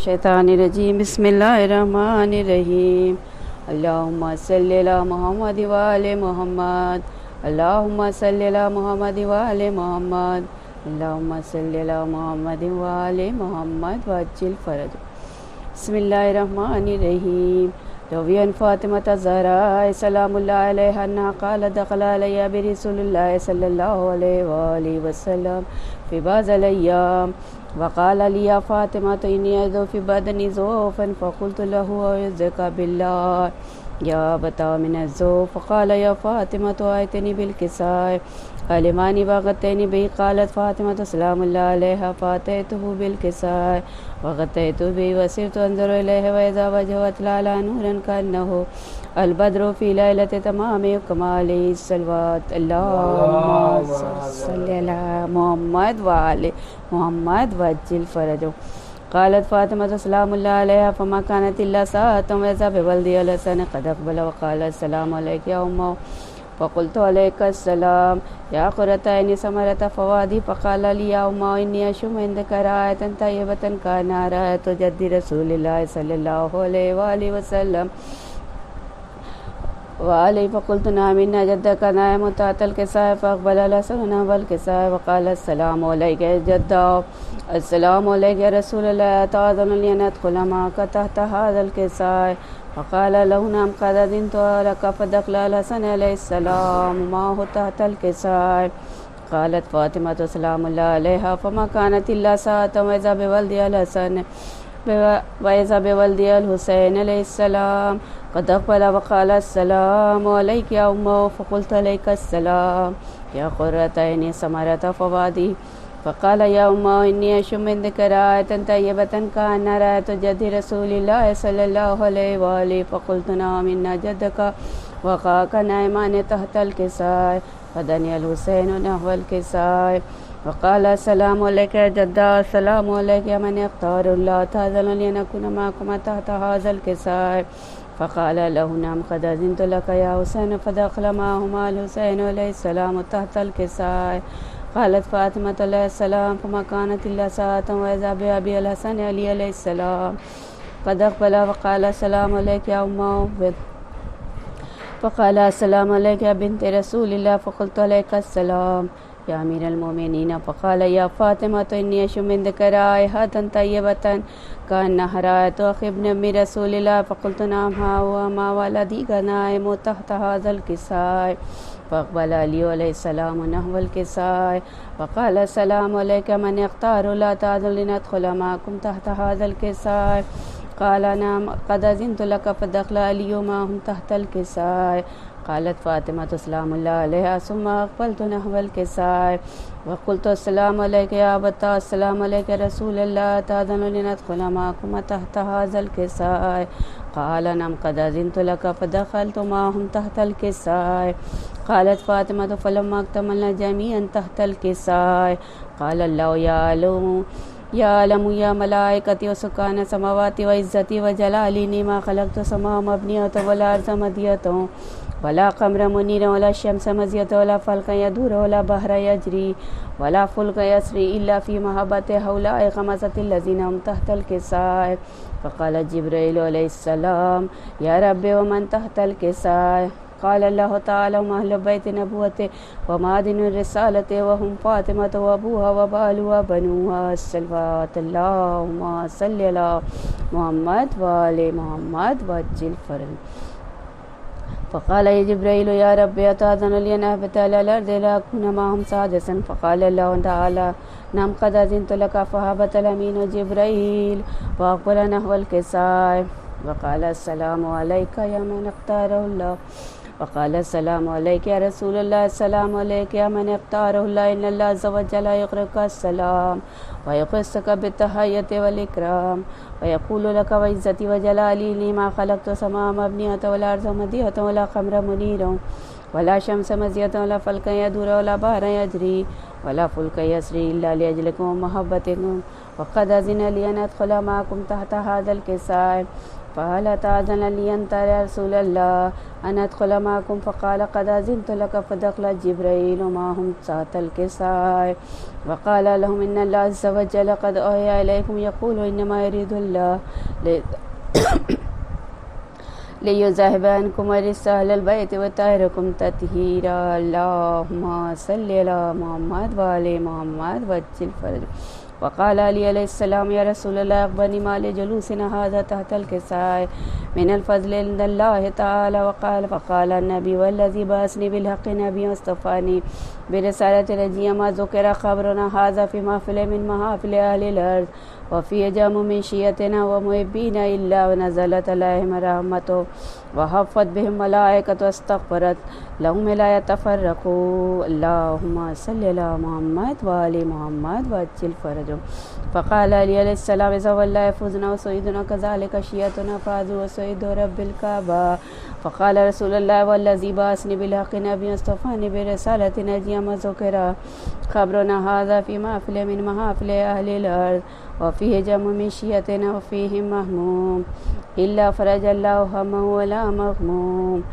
الشیطان الرجیم بسم اللہ الرحمن الرحیم اللہم صلی علی محمد وآل محمد اللہم صلی علی محمد وآل محمد اللہم صلی علی محمد وآل محمد وعجل فرج. بسم اللہ الرحمن الرحیم. روی عن فاطمۃ الزہراء سلام اللہ علیہا انہا قالت دخل علی برسول اللہ صلی اللہ علیہ وآلہ وسلم فی بعض الایام وقال لي يا فاطمة إني أجد في بدني ضعفا فقلت له أعوذك بالله يا أبتا من الضعف فقال يا فاطمة آيتني بالكساء قلماني وغطيني به. قالت فاطمة سلام الله عليها فأتيته بالكساء وغطيته به وسرت أنظر إليه وإذا وجهه أطلع نورا كأنه البدر في ليلة تمام كماله الصلوات. اللهم صل على محمد وآل محمد وعجل فرجه. قالت فاطمة سلام الله عليها فما كانت إلا ساعة وإذا بولدي الحسن قد أقبل وقال السلام عليك يا أمه فقلت عليك السلام يا قرة عين ثمرة فؤادي. فقال لي يا أمه إني أشم عندك رائحة طيبة كأنها رائحة جد رسول الله صلى الله عليه وآله وسلم وعلي. فقلت نعم إن جدك نائم تحت الكساء. فأقبل الحسن نحو الكساء وقال السلام عليك يا جدة السلام عليك يا رسول الله أتأذن لي أن أدخل معك تحت هذا الكساء. فقال له نعم قد أذنت لك. فدخل الحسن عليه السلام معه تحت الكساء. قالت فاطمة سلام الله عليها فما كانت إلا ساعة وإذا بولدي الحسن وإذا بولدي الحسين عليه السلام قد أقبل وقال السلام عليك يا أمه. فقلت عليك السلام يا قرة عيني ثمرة فؤادي. فقال يا أمه إني أشم عندك رائحة طيبة كأنها رائحة جد رسول الله صلى الله عليه وآله. فقلت نعم إن جدك وأخاك نائمان تحت الكساء. فدني الحسين نحو الكساء وقال السلام عليك يا جدة السلام عليك يا من يختار الله تأذن لي أن أكون معكما تحت هذا الكساء. فقال له نعم قد أذنت لك يا حسين. فدخل معهما الحسين عليه السلام تحت الكساء. قالت فاطمة عليه السلام فما كانت إلا ساعة وإذا بأبي الحسن علي عليه السلام قد أقبل وقال السلام عليك يا أمه. فقال السلام عليك يا بنت رسول الله. فقلت عليك السلام يا أمير المؤمنين. فقال يا فاطمة إني أشم عندك رائحة طيبة كأنها رائحة أخي ابن أم رسول الله. فقلت نعم ها هو ما ولدي نائم تحت هذا الكساء. فأقبل علي عليه السلام نحو الكساء وقال السلام عليك من يختار لا تأذن لندخل معكم تحت هذا الكساء. قال نعم قد أذنت لك. فدخل علي معهم تحت الكساء. قالت فاطمة سلام الله عليها ثم أقبلت نحو الكساء وقلت السلام عليك يا أبتا السلام عليك يا رسول الله تأذن لندخل معكم تحت هذا الكساء. قال نعم قد أذنت لك. فدخلت معهم تحت الكساء. قالت فاطمة فلما اكتملنا جميعا تحت الكساء قال الله يعلم يا ملائكتي وسكان السماوات وعزتي وجلالي إني ما خلقت السماء مبنية ولا أرض مدية ولا قمر منيرا ولا الشمس مزية ولا فلك يدور ولا بحر يجري ولا فلك يسري إلا في محبة هؤلاء خمسة الذين هم تحت الكساء. فقال جبريل عليه السلام يا رب ومن تحت الكساء. قال الله تعالى هم أهل بيت نبوته ومعدن الرسالة وهم فاطمة وأبوها وبالها وبنوها الصلوات. اللهم صل على محمد وآل محمد وعجل فرج. فقال يا جبريل يا رب أتأذن لي أن أهبط على الأرض لأكون معهم سادسا. فقال الله تعالى نعم قد أذنت لك. فهبط الأمين جبريل وأقبل نحو الكساء وقال السلام عليك يا من اختاره الله. وقال السلام عليك يا رسول الله السلام عليك يا من اختاره الله. إن الله عز وجل يقرئك السلام ويقصك بالتحية والإكرام ويقول لك وعزتي وجلالي إني ما خلقت السماء مبنية ولا أرض مدية ولا قمر منيرا ولا شمس مزية ولا فلك يدور ولا بحر يجري ولا فلك يسري إلا لأجلكم ومحبتكم. وقد أذن لي أن أدخل معكم تحت هذا الكساء. فهل تأذن لي أنت يا رسول الله أن أدخل معكم؟ فقال قد أذنت لك. فدخل جبريل معهم ساعة الكساء وقال لهم إن الله عز وجل قد أوحي إليكم يقول إنما يريد الله ليذهب عنكم الرجس أهل البيت ويطهركم تطهيرا. اللهم صل على محمد وآل محمد وعجل فرجهم. وقال علي علیہ السلام یا رسول اللہ اخبرنی ما لجلوسنا هذا تحت الكساء من الفضل عند الله تعالى. فقال النبي والذي بعثني بالحق نبيا واصطفاني برسالة نجيا ما ذكر خبرنا هذا في محفل من محافل أهل الأرض وفي جام من شيعتنا ومحبين إلا ونزلت عليهم رحمته وحفت بهم ملائكة واستغفرت لهم لا يتفرقوا. اللهم صل على محمد وآل محمد وعجل فرجهم. فقال علي علیہ السلام إذا والله فوزنا وسعيدنا كذلك شيعتنا فازوا وسعيدوا رب الكعبة. فقال رسول الله والذي بعثني بالحق نبيا واصطفاني برسالة نجيا ما ذكر خبرنا هذا في محفل من محافل أهل الأرض وفيه جم من شيعتنا وفيهم مهموم إلا فرج الله همه ولا مغموم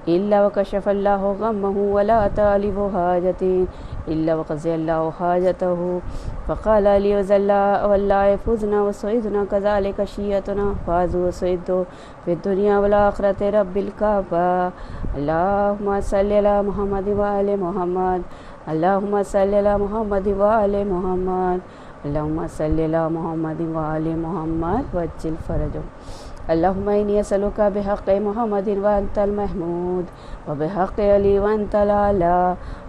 إلا وكشف الله غمه ولا طالب حاجته إلا وقضي الله حاجته. فقال علي والله فوزنا وسعيدنا كذلك شيعتنا فازوا وسعيدوا في الدنيا والآخرة رب الكعبة. اللهم صل على محمد وآل محمد. اللهم صل على محمد وآل محمد. اللهم صل على محمد وآل محمد وعجل فرجهم. اللهم إني أسألك بحق محمد وأنت المحمود وبحق علي وأنت الأعلى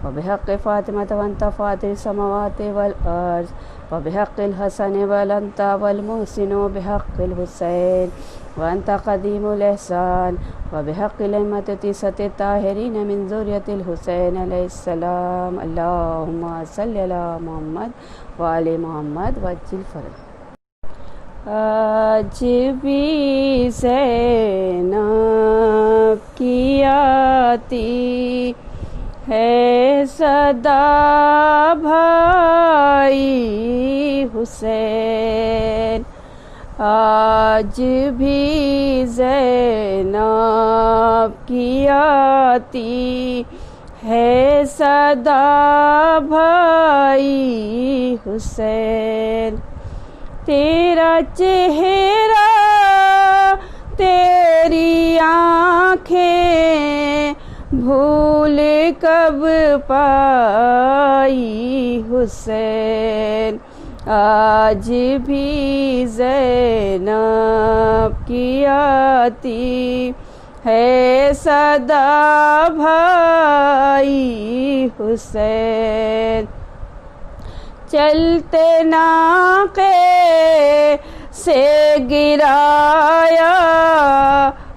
وبحق فاطمة وأنت فاطر السماوات والأرض وبحق الحسن وأنت والمحسن وبحق الحسين وأنت قديم الإحسان وبحق الأئمة التسعة الطاهرين من ذرية الحسين عليه السلام. اللهم صل على محمد وآل محمد وعجل فرجهم. آج بھی زینب کی آتی ہے صدا بھائی حسین. آج بھی زینب کی آتی ہے صدا بھائی حسین. تیرا چہرہ تیری آنکھیں بھول کب پائی حسین. آج بھی زینب کی آتی ہے صدا بھائی حسین. چلتے ناقے سے گرایا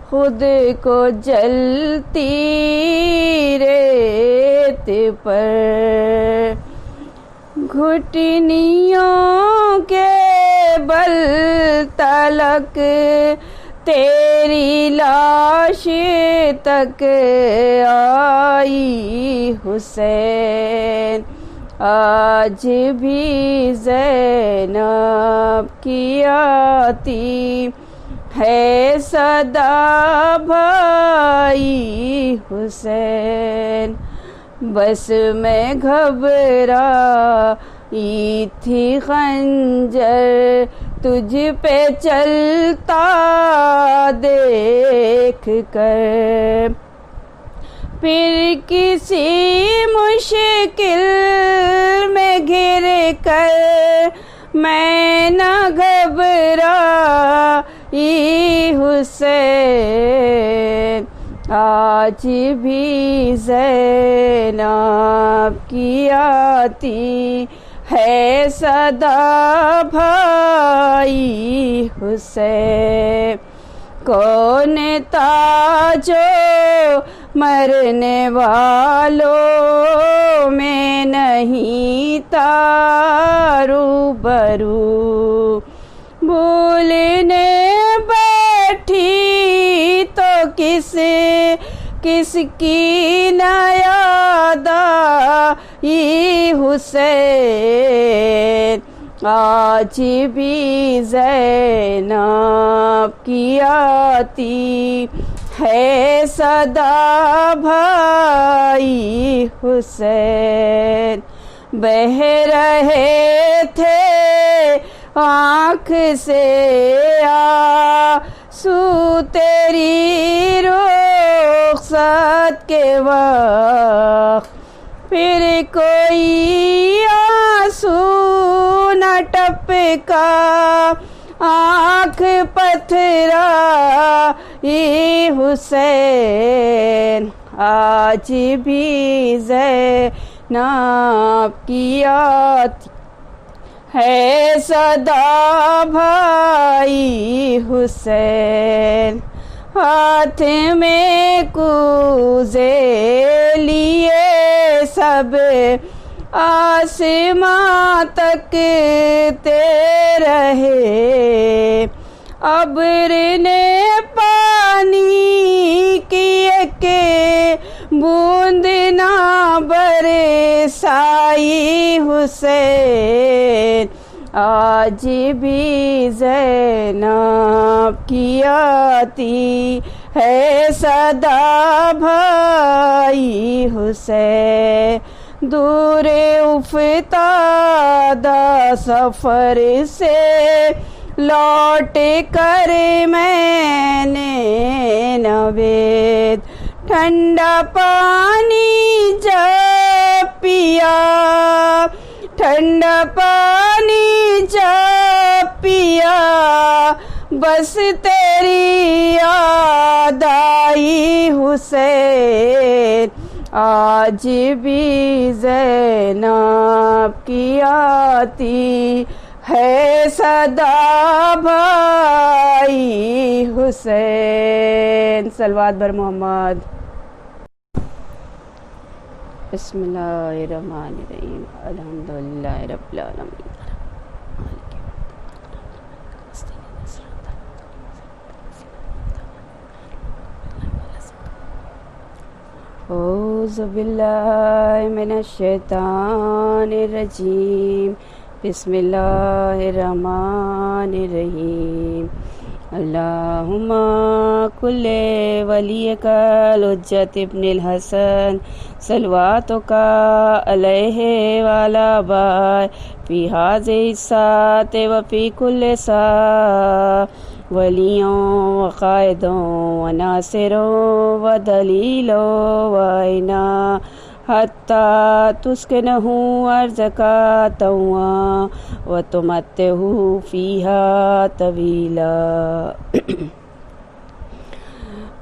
خود کو جلتی ریت پر. گھٹنیوں کے بل تلک تیری لاش تک آئی حسین. آج بھی زینب کی آتی ہے صدا بھائی حسین. بس میں گھبرائی تھی خنجر تجھ پہ چلتا دیکھ کر. پھر کسی مشکل میں گر کر میں نہ گھبرائی حسین. آج بھی زینب کی آتی ہے صدا بھائی حسین. کون تاجو مرنے والوں میں نہیں تارو برو. بھولنے بیٹھی تو کس کی نہ یاد آئی حسین. آج بھی زینب آپ کی آتی ہے صدا بھائی حسین، بہہ رہے تھے آنکھ سے آنسو تیری رخصت کے وقت، پھر کوئی آنسو نہ ٹپکا آنکھ پتھرائی حسین، آج بھی زینب کی آتی ہے صدا بھائی حسین، ہاتھ میں کوزے لیے سب آسماں تکتے رہے، ابر نے پانی کی ایک بوند نہ برسائی حسین، آج بھی زینب کی آتی ہے صدا بھائی حسین، دور افتادہ سفر سے لوٹ کر میں نے نوید ٹھنڈا پانی جب پیا، ٹھنڈا پانی جب پیا، بس تیری یاد آئی حسین، آج بھی زینب کی آتی ہے صدا بھائی حسین۔ صلوات بر محمد۔ بسم اللہ الرحمن الرحیم، الحمدللہ رب العالمین۔ اعوذ باللہ من الشیطان الرجیم، بسم اللہ الرحمن الرحیم، اللہم کل ولیک الحجۃ ابن الحسن صلواتک علیہ وعلی آبائہ فی ہذہ الساعۃ وفی کل ساعۃ، ولیوں وقائدوں وناصروں ودلیلوں وعینا حتیٰ تسکنہ ارضک طوعا وتمتعہ فیہا طویلا۔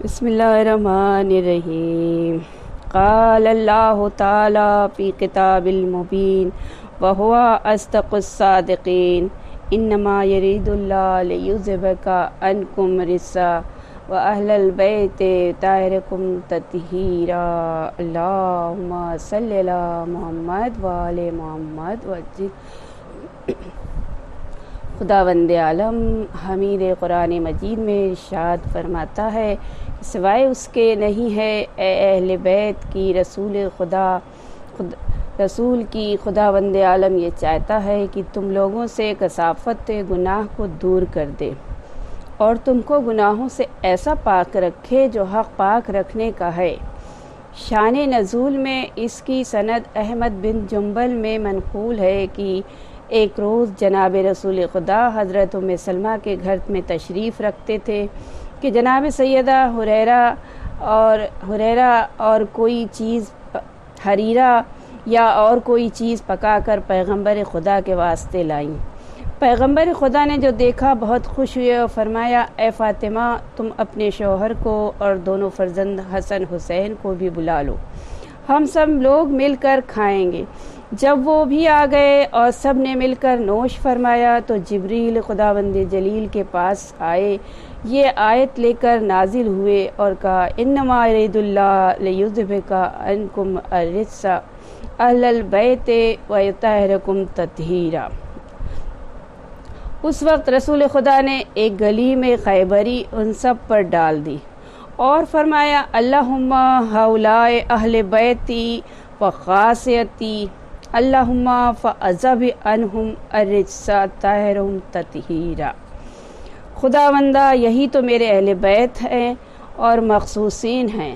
بسم اللہ الرحمن الرحیم، قال اللہ تعالی فی کتاب المبین وہو اصدق الصادقین، انما یرید اللہ لیذہبک عنکم الرجس وَأَهْلَ الْبَيْتِ طَاهِرَكُمْ تَطْهِيرًا۔ اللہم صلی علی محمد وآل محمد وجل۔ خداوند عالم حمید قرآن مجید میں ارشاد فرماتا ہے، سوائے اس کے نہیں ہے اے اہل بیت کی رسول کی خداوند عالم یہ چاہتا ہے کہ تم لوگوں سے کثافت گناہ کو دور کر دے اور تم کو گناہوں سے ایسا پاک رکھے جو حق پاک رکھنے کا ہے۔ شان نزول میں اس کی سند احمد بن جنبل میں منقول ہے کہ ایک روز جناب رسول خدا حضرت ام سلمہ کے گھر میں تشریف رکھتے تھے کہ جناب سیدہ حریرہ اور کوئی چیز حریرہ یا اور کوئی چیز پکا کر پیغمبر خدا کے واسطے لائیں۔ پیغمبر خدا نے جو دیکھا بہت خوش ہوئے اور فرمایا، اے فاطمہ تم اپنے شوہر کو اور دونوں فرزند حسن حسین کو بھی بلا لو، ہم سب لوگ مل کر کھائیں گے۔ جب وہ بھی آ گئے اور سب نے مل کر نوش فرمایا تو جبریل خداوند جلیل کے پاس آئے، یہ آیت لے کر نازل ہوئے اور کہا، انما یرید اللہ لیذہبک عنکم الرجس اہل البیت ویطہرکم تطہیرا۔ اس وقت رسول خدا نے ایک گلی میں خیبری ان سب پر ڈال دی اور فرمایا، اللہم ہؤلاء اہل بیتی وخاصیتی، اللہم فاذہب عنہم الرجس طہرہم تطہیرا۔ خداوندہ یہی تو میرے اہل بیت ہیں اور مخصوصین ہیں،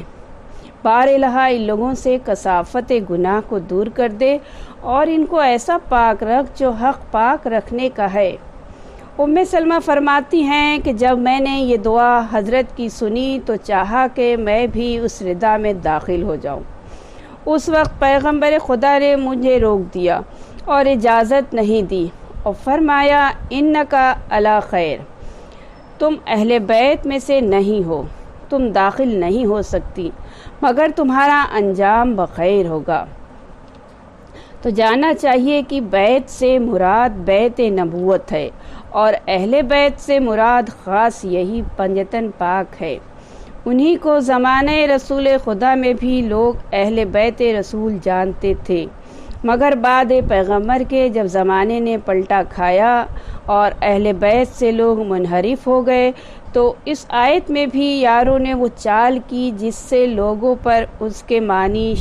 بار الہا ان لوگوں سے کثافت گناہ کو دور کر دے اور ان کو ایسا پاک رکھ جو حق پاک رکھنے کا ہے۔ ام سلمہ فرماتی ہیں کہ جب میں نے یہ دعا حضرت کی سنی تو چاہا کہ میں بھی اس ردا میں داخل ہو جاؤں۔ اس وقت پیغمبر خدا نے مجھے روک دیا اور اجازت نہیں دی اور فرمایا انکا علی خیر، تم اہل بیت میں سے نہیں ہو، تم داخل نہیں ہو سکتی مگر تمہارا انجام بخیر ہوگا۔ تو جاننا چاہیے کہ بیت سے مراد بیت نبوت ہے اور اہل بیت سے مراد خاص یہی پنجتن پاک ہے۔ انہی کو زمانہ رسول خدا میں بھی لوگ اہل بیت رسول جانتے تھے، مگر بعد پیغمبر کے جب زمانے نے پلٹا کھایا اور اہل بیت سے لوگ منحرف ہو گئے تو اس آیت میں بھی یاروں نے وہ چال کی جس سے لوگوں پر اس کے معنی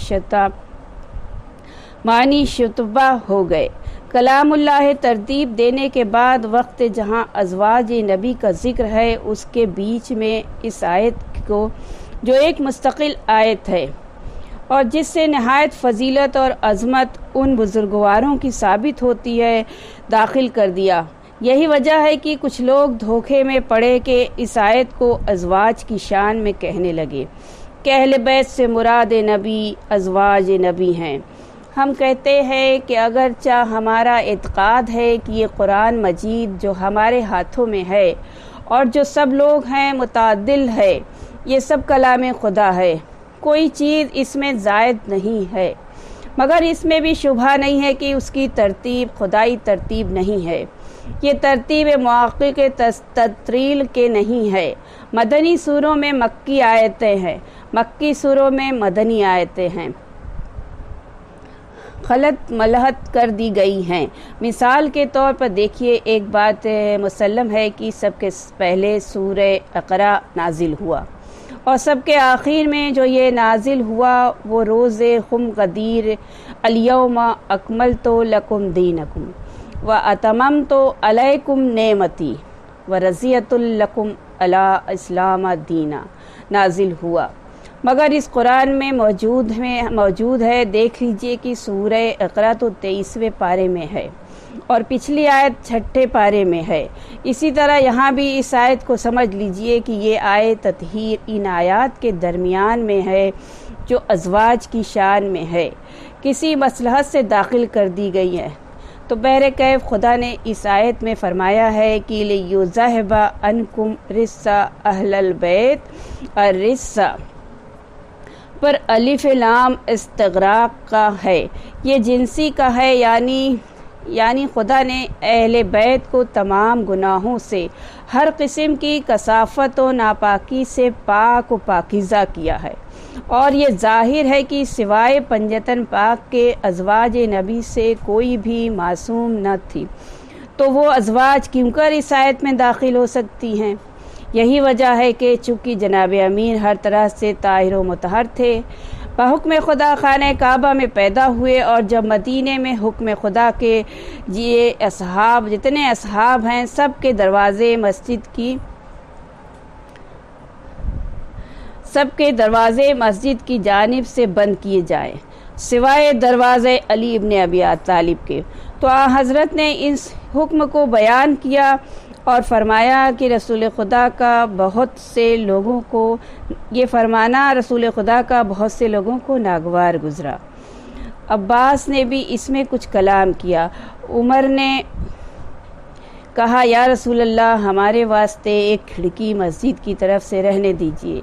شتبہ ہو گئے۔ کلام اللہ ترتیب دینے کے بعد وقت جہاں ازواج نبی کا ذکر ہے اس کے بیچ میں اس آیت کو جو ایک مستقل آیت ہے اور جس سے نہایت فضیلت اور عظمت ان بزرگواروں کی ثابت ہوتی ہے، داخل کر دیا۔ یہی وجہ ہے کہ کچھ لوگ دھوکے میں پڑے کہ اس آیت کو ازواج کی شان میں کہنے لگے کہ اہل بیت سے مراد نبی ازواج نبی ہیں۔ ہم کہتے ہیں کہ اگرچہ ہمارا اعتقاد ہے کہ یہ قرآن مجید جو ہمارے ہاتھوں میں ہے اور جو سب لوگ ہیں متعدل ہے، یہ سب کلام خدا ہے، کوئی چیز اس میں زائد نہیں ہے، مگر اس میں بھی شبہ نہیں ہے کہ اس کی ترتیب خدائی ترتیب نہیں ہے۔ یہ ترتیب مواقع کے تطریل کے نہیں ہے۔ مدنی سوروں میں مکی آیتیں ہیں، مکی سوروں میں مدنی آیتیں ہیں، خلط ملحت کر دی گئی ہیں۔ مثال کے طور پر دیکھیے، ایک بات مسلم ہے کہ سب کے پہلے سورہ اقرا نازل ہوا اور سب کے آخر میں جو یہ نازل ہوا وہ روز خم غدیر الیوم اکملت لکم دینکم واتممت علیکم نعمتی ورضیت لکم الاسلام دینا نازل ہوا، مگر اس قرآن میں موجود ہے۔ دیکھ لیجئے کہ سورہ اقرا تو 23ویں پارے میں ہے اور پچھلی آیت 6 پارے میں ہے۔ اسی طرح یہاں بھی اس آیت کو سمجھ لیجئے کہ یہ آیت تطہیر ان آیات کے درمیان میں ہے جو ازواج کی شان میں ہے، کسی مصلحت سے داخل کر دی گئی ہے۔ تو بہرکیف خدا نے اس آیت میں فرمایا ہے کہ لیذہب عنکم رجس اہل البیت، الرجس پر الف لام استغراق کا ہے، یہ جنسی کا ہے، یعنی خدا نے اہل بیت کو تمام گناہوں سے، ہر قسم کی کثافت و ناپاکی سے پاک و پاکیزہ کیا ہے، اور یہ ظاہر ہے کہ سوائے پنجتن پاک کے ازواج نبی سے کوئی بھی معصوم نہ تھی، تو وہ ازواج کیوں کر اس آیت میں داخل ہو سکتی ہیں؟ یہی وجہ ہے کہ چونکہ جناب امین ہر طرح سے طاہر و مطہر تھے، بحکم خدا خانہ کعبہ میں پیدا ہوئے، اور جب مدینے میں حکم خدا کے جتنے اصحاب ہیں سب کے دروازے مسجد کی جانب سے بند کیے جائیں سوائے دروازے علی ابن ابی طالب کے، تو حضرت نے اس حکم کو بیان کیا اور فرمایا کہ رسول خدا کا بہت سے لوگوں کو ناگوار گزرا۔ عباس نے بھی اس میں کچھ کلام کیا۔ عمر نے کہا یا رسول اللہ، ہمارے واسطے ایک کھڑکی مسجد کی طرف سے رہنے دیجیے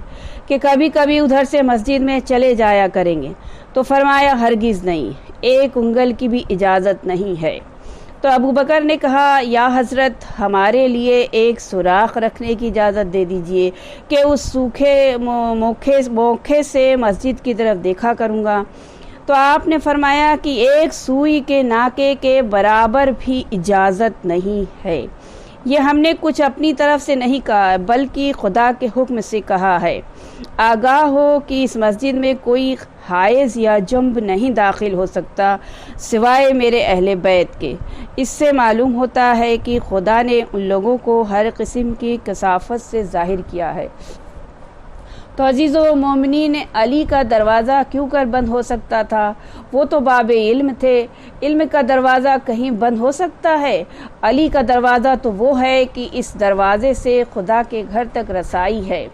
کہ کبھی کبھی ادھر سے مسجد میں چلے جایا کریں گے، تو فرمایا ہرگز نہیں، ایک انگل کی بھی اجازت نہیں ہے۔ تو ابو بکر نے کہا یا حضرت، ہمارے لیے ایک سوراخ رکھنے کی اجازت دے دیجئے کہ اس سوکھے موقع سے مسجد کی طرف دیکھا کروں گا۔ تو آپ نے فرمایا کہ ایک سوئی کے ناکے کے برابر بھی اجازت نہیں ہے، یہ ہم نے کچھ اپنی طرف سے نہیں کہا بلکہ خدا کے حکم سے کہا ہے۔ آگاہ ہو کہ اس مسجد میں کوئی حائض یا جنب نہیں داخل ہو سکتا سوائے میرے اہل بیت کے۔ اس سے معلوم ہوتا ہے کہ خدا نے ان لوگوں کو ہر قسم کی کثافت سے ظاہر کیا ہے۔ تو عزیز و مومنین، علی کا دروازہ کیوں کر بند ہو سکتا تھا؟ وہ تو باب علم تھے۔ علم کا دروازہ کہیں بند ہو سکتا ہے؟ علی کا دروازہ تو وہ ہے کہ اس دروازے سے خدا کے گھر تک رسائی ہے،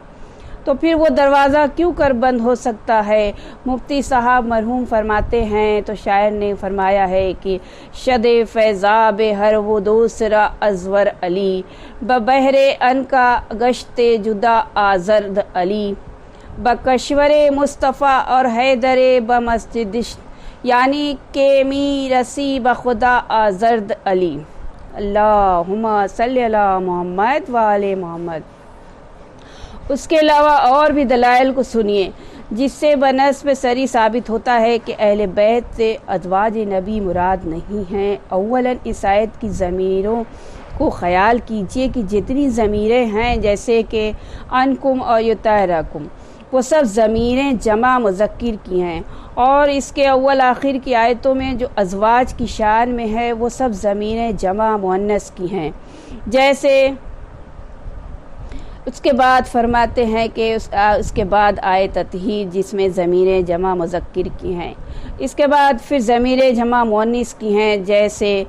تو پھر وہ دروازہ کیوں کر بند ہو سکتا ہے؟ مفتی صاحب مرحوم فرماتے ہیں، تو شاعر نے فرمایا ہے کہ شد فیضاب ہر وہ دوسرا ازور علی، ببہر ان کا گشت جدا آزرد علی، بکشور مصطفیٰ اور حیدر بمسجدش، یعنی کہ می رسی بخدا آزرد علی۔ اللہم صلی علی محمد وآل محمد۔ اس کے علاوہ اور بھی دلائل کو سنیے جس سے بنسبت صریح ثابت ہوتا ہے کہ اہل بیت سے ازواج نبی مراد نہیں ہیں۔ اولاً اس آیت کی ضمیروں کو خیال کیجئے کہ جتنی ضمیریں ہیں جیسے کہ انکم اور یطہرکم، وہ سب ضمیریں جمع مذکر کی ہیں، اور اس کے اول آخر کی آیتوں میں جو ازواج کی شان میں ہے وہ سب ضمیریں جمع مؤنث کی ہیں۔ جیسے اس کے بعد فرماتے ہیں کہ اس کے بعد آئے تطہیر جس میں ضمیریں جمع مذکر کی ہیں، اس کے بعد پھر ضمیریں جمع مؤنث کی ہیں، جیسے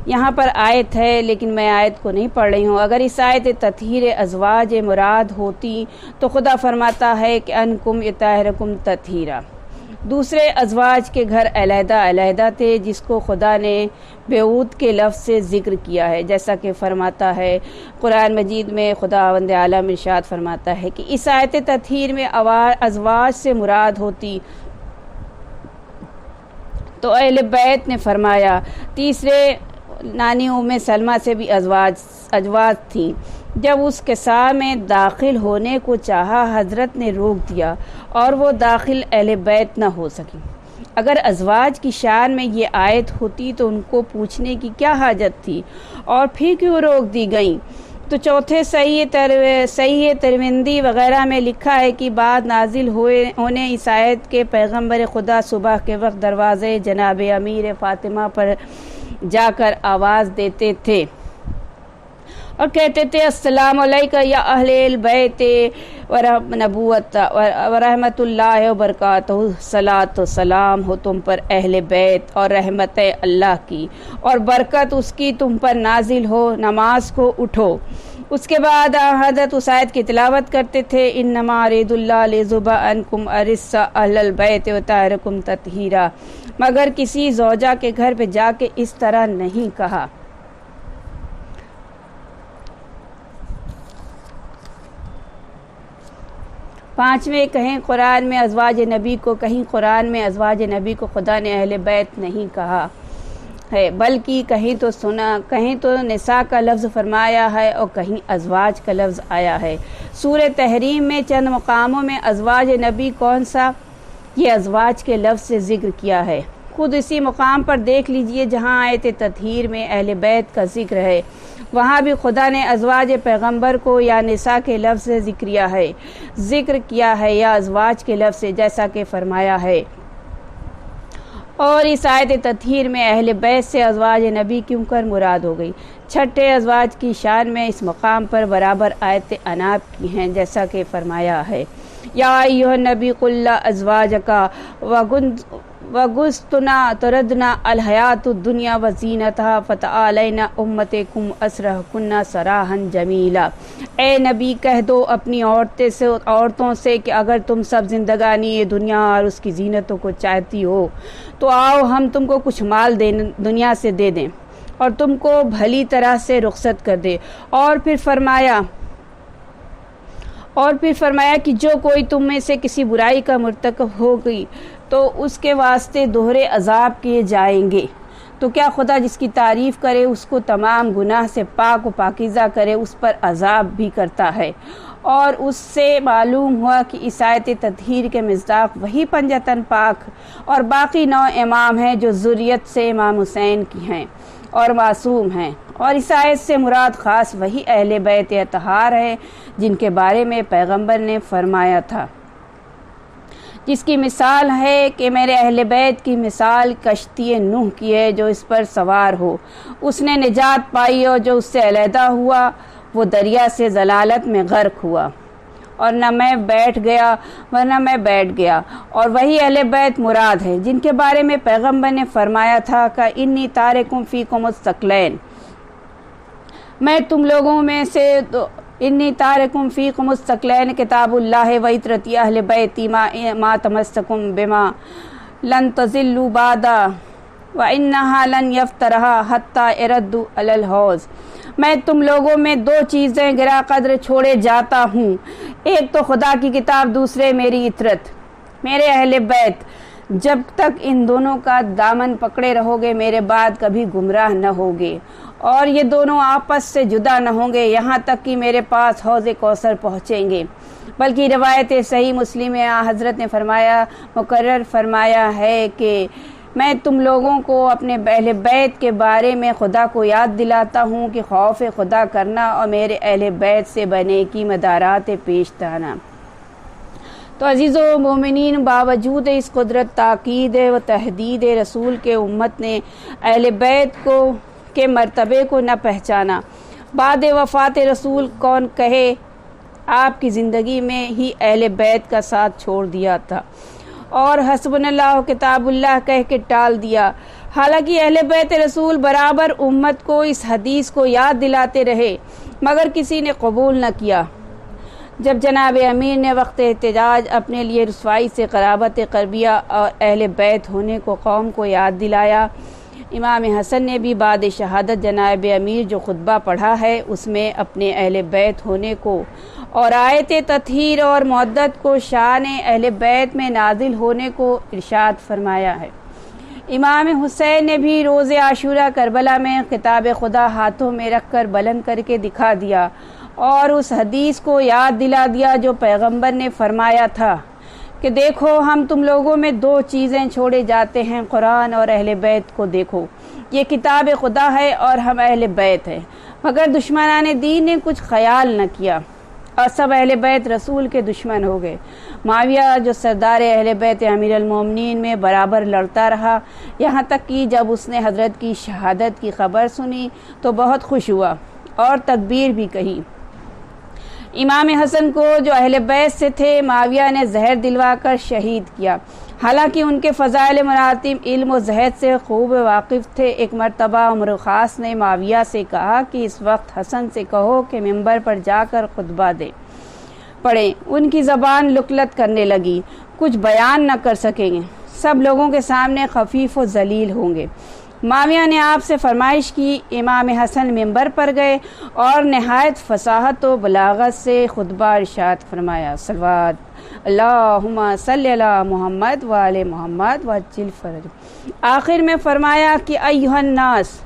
یہاں پر آیت ہے لیکن میں آیت کو نہیں پڑھ رہی ہوں۔ اگر اس آیت تطہیر ازواج مراد ہوتی تو خدا فرماتا ہے کہ انکم یطہرکم تطہیرا۔ دوسرے ازواج کے گھر علیحدہ علیحدہ تھے جس کو خدا نے بیعود کے لفظ سے ذکر کیا ہے، جیسا کہ فرماتا ہے قرآن مجید میں، خداوند عالم ارشاد فرماتا ہے کہ اس آیت تطہیر میں ازواج سے مراد ہوتی تو اہل بیت نے فرمایا۔ تیسرے نانی ام سلمہ سے بھی ازواج تھیں، جب اس قصہ میں داخل ہونے کو چاہا حضرت نے روک دیا اور وہ داخل اہل بیت نہ ہو سکی۔ اگر ازواج کی شان میں یہ آیت ہوتی تو ان کو پوچھنے کی کیا حاجت تھی، اور پھر کیوں روک دی گئیں؟ تو چوتھے صحیح ترمذی وغیرہ میں لکھا ہے کہ بعد نازل ہونے اس آیت کے پیغمبر خدا صبح کے وقت دروازے جناب امیر فاطمہ پر جا کر آواز دیتے تھے اور کہتے تھے السلام علیکم یا اہل البیت نبوت ورحمۃ اللہ وبرکاتہ، صلاۃ و سلام ہو تم پر اہل بیت اور رحمت اللہ کی اور برکت اس کی تم پر نازل ہو، نماز کو اٹھو۔ اس کے بعد حضرت اس آیت کی تلاوت کرتے تھے انما ارید اللہ لیذھب عنکم الرجس اہل البیت وطہرکم تطہیرا، مگر کسی زوجہ کے گھر پہ جا کے اس طرح نہیں کہا۔ پانچویں، کہیں قرآن میں ازواج نبی کو خدا نے اہل بیت نہیں کہا ہے، بلکہ کہیں تو نساء کا لفظ فرمایا ہے اور کہیں ازواج کا لفظ آیا ہے۔ سورہ تحریم میں چند مقاموں میں ازواج نبی کون سا؟ یہ ازواج کے لفظ سے ذکر کیا ہے۔ خود اسی مقام پر دیکھ لیجئے جہاں آیت تطہیر میں اہل بیت کا ذکر ہے، وہاں بھی خدا نے ازواج پیغمبر کو یا نساء کے لفظ سے ذکر کیا ہے یا ازواج کے لفظ سے، جیسا کہ فرمایا ہے۔ اور اس آیت تطہیر میں اہل بیت سے ازواج نبی کیوں کر مراد ہو گئی؟ چھٹے ازواج کی شان میں اس مقام پر برابر آیت انعام کی ہیں، جیسا کہ فرمایا ہے یا ایھا النبی قل ازواجک وگستنا تردنا الحیات الدنیا وزینتها فتعالین امتکم اسرحکن سراحا جمیلا۔ اے نبی کہہ دو اپنی عورتوں سے کہ اگر تم سب زندگانی دنیا اور اس کی زینتوں کو چاہتی ہو تو آؤ ہم تم کو کچھ مال دنیا سے دے دیں اور تم کو بھلی طرح سے رخصت کر دے۔ اور پھر فرمایا کہ جو کوئی تم میں سے کسی برائی کا مرتکب ہوگی تو اس کے واسطے دوہرے عذاب کیے جائیں گے۔ تو کیا خدا جس کی تعریف کرے، اس کو تمام گناہ سے پاک و پاکیزہ کرے، اس پر عذاب بھی کرتا ہے؟ اور اس سے معلوم ہوا کہ اس آیت تطہیر کے مصداق وہی پنجتن پاک اور باقی 9 امام ہیں جو ذریت سے امام حسین کی ہیں اور معصوم ہیں، اور اس آیت سے مراد خاص وہی اہل بیت اطہار ہے جن کے بارے میں پیغمبر نے فرمایا تھا جس کی مثال ہے کہ میرے اہل بیت کی مثال کشتی نوح کی ہے جو اس پر سوار ہو، اس نے نجات پائی، اور جو اس سے علیحدہ ہوا وہ دریا سے ضلالت میں غرق ہوا، اور نہ میں بیٹھ گیا ورنہ میں بیٹھ گیا۔ اور وہی اہل بیت مراد ہے جن کے بارے میں پیغمبر نے فرمایا تھا کہ انی تارکم فیکم الثقلین، میں تم لوگوں میں سے انی تارکم فیکم الثقلین کتاب اللہ و عترتی اہل بیتی ما تمسکم بما لن تضلوا بعد وانہا لن یفترہا حتی اردوا علی الحوض۔ میں تم لوگوں میں دو چیزیں گرا قدر چھوڑے جاتا ہوں، ایک تو خدا کی کتاب، دوسرے میری عطرت، میرے اہل بیت۔ جب تک ان دونوں کا دامن پکڑے رہو گے میرے بعد کبھی گمراہ نہ ہوگے، اور یہ دونوں آپس سے جدا نہ ہوں گے یہاں تک کہ میرے پاس حوض کوثر پہنچیں گے۔ بلکہ روایت صحیح مسلم میں حضرت نے مقرر فرمایا ہے کہ میں تم لوگوں کو اپنے اہل بیت کے بارے میں خدا کو یاد دلاتا ہوں کہ خوف خدا کرنا اور میرے اہل بیت سے بنے کی مدارات پیش آنا۔ تو عزیز و مومنین، باوجود اس قدرت تاکید و تحدید رسول کے امت نے اہل بیت کے مرتبے کو نہ پہچانا۔ بعد وفات رسول کون کہے آپ کی زندگی میں ہی اہل بیت کا ساتھ چھوڑ دیا تھا، اور حسبنا اللہ کتاب اللہ کہہ کے ٹال دیا۔ حالانکہ اہل بیت رسول برابر امت کو اس حدیث کو یاد دلاتے رہے مگر کسی نے قبول نہ کیا۔ جب جناب امیر نے وقت احتجاج اپنے لیے رسوائی سے قرابت قربیہ اور اہل بیت ہونے کو قوم کو یاد دلایا، امام حسن نے بھی بعد شہادت جناب امیر جو خطبہ پڑھا ہے اس میں اپنے اہل بیت ہونے کو اور آیت تطہیر اور مودت کو شان اہل بیت میں نازل ہونے کو ارشاد فرمایا ہے۔ امام حسین نے بھی روز عاشورہ کربلا میں کتاب خدا ہاتھوں میں رکھ کر بلند کر کے دکھا دیا اور اس حدیث کو یاد دلا دیا جو پیغمبر نے فرمایا تھا کہ دیکھو ہم تم لوگوں میں دو چیزیں چھوڑے جاتے ہیں، قرآن اور اہل بیت کو دیکھو، یہ کتاب خدا ہے اور ہم اہل بیت ہیں۔ مگر دشمنان دین نے کچھ خیال نہ کیا اور سب اہل بیت رسول کے دشمن ہو گئے۔ معاویہ جو سردار اہل بیت امیر المومنین میں برابر لڑتا رہا، یہاں تک کہ جب اس نے حضرت کی شہادت کی خبر سنی تو بہت خوش ہوا اور تکبیر بھی کہی۔ امام حسن کو جو اہل بیت سے تھے معاویہ نے زہر دلوا کر شہید کیا، حالانکہ ان کے فضائل مراتب علم و زہد سے خوب واقف تھے۔ ایک مرتبہ عمر خاص نے معاویہ سے کہا کہ اس وقت حسن سے کہو کہ ممبر پر جا کر خطبہ پڑھیں۔ ان کی زبان لکلت کرنے لگی، کچھ بیان نہ کر سکیں گے، سب لوگوں کے سامنے خفیف و ذلیل ہوں گے۔ معاویہ نے آپ سے فرمائش کی، امام حسن ممبر پر گئے اور نہایت فصاحت و بلاغت سے خطبہ ارشاد فرمایا۔ صلوات اللہم صلی علی محمد وآل محمد وعجل فرج۔ آخر میں فرمایا کہ ایھا الناس،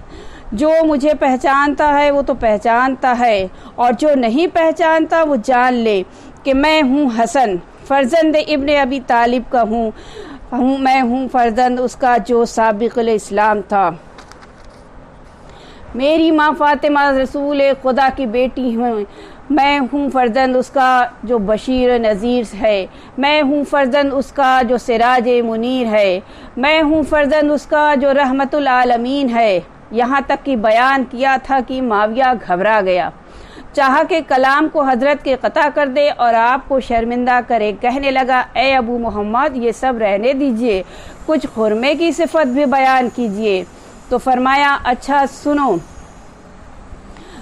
جو مجھے پہچانتا ہے وہ تو پہچانتا ہے، اور جو نہیں پہچانتا وہ جان لے کہ میں ہوں حسن، فرزند ابن ابی طالب کا میں ہوں فرزند اس کا جو سابق الاسلام تھا۔ میری ماں فاطمہ رسول خدا کی بیٹی ہوں، میں ہوں فرزند اس کا جو بشیر نذیر ہے، میں ہوں فرزند اس کا جو سراج منیر ہے، میں ہوں فرزند اس کا جو رحمت العالمین ہے۔ یہاں تک کہ بیان کیا تھا کہ معاویہ گھبرا گیا، چاہا کہ کلام کو حضرت کے قطع کر دے اور آپ کو شرمندہ کرے۔ کہنے لگا، اے ابو محمد یہ سب رہنے دیجئے، کچھ خرمے کی صفت بھی بیان کیجئے۔ تو فرمایا، اچھا سنو،